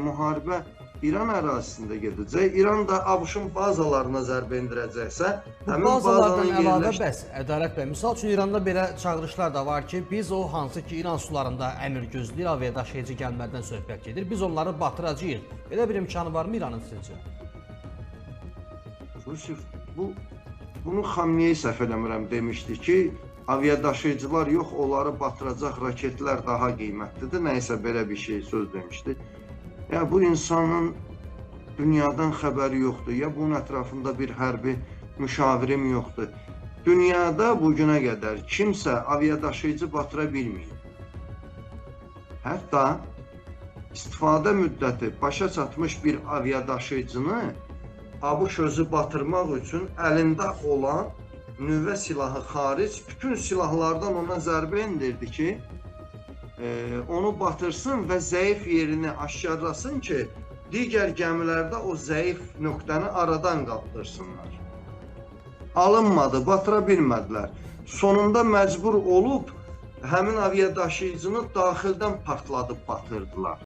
Müharibə İran ərazisində gedəcək. İran da ABŞ-ın bazalarına zərbə endirəcəksə, həmin Bazalardan bazanın əlavə yerləş... bəs, Ədalət bəy, misal üçün İranda belə çağırışlar da var ki, biz o hansı ki İran sularında əmir gözləyir, aviadaşıyıcı gəlməkdən söhbət gedir, biz onları batıracağıq. Belə bir imkanı varmı İranın sizcə? Yusuf, bunu Xamneyi səhv eləmirəm demişdi ki, aviadaşıyıcılar yox, onları batıracaq raketlər daha qiymətlidir. Nəysə belə bir şey söz demişdi. Ya bu insanın dünyadan xəbəri yoxdur, ya bunun ətrafında bir hərbi müşavirim yoxdur. Dünyada bugünə qədər kimsə aviadaşıyıcı batıra bilməyib. Hətta istifadə müddəti başa çatmış bir aviadaşıyıcını ABŞ özü batırmaq üçün əlində olan nüvə silahı xaric bütün silahlardan ona zərbə endirdi ki, onu batırsın və zəif yerini aşkarlasın ki, digər gəmilərdə o zəif nöqtəni aradan qaldırsınlar. Alınmadı, batıra bilmədilər. Sonunda məcbur olub həmin aviadaşıyıcını daxildən partladıb batırdılar.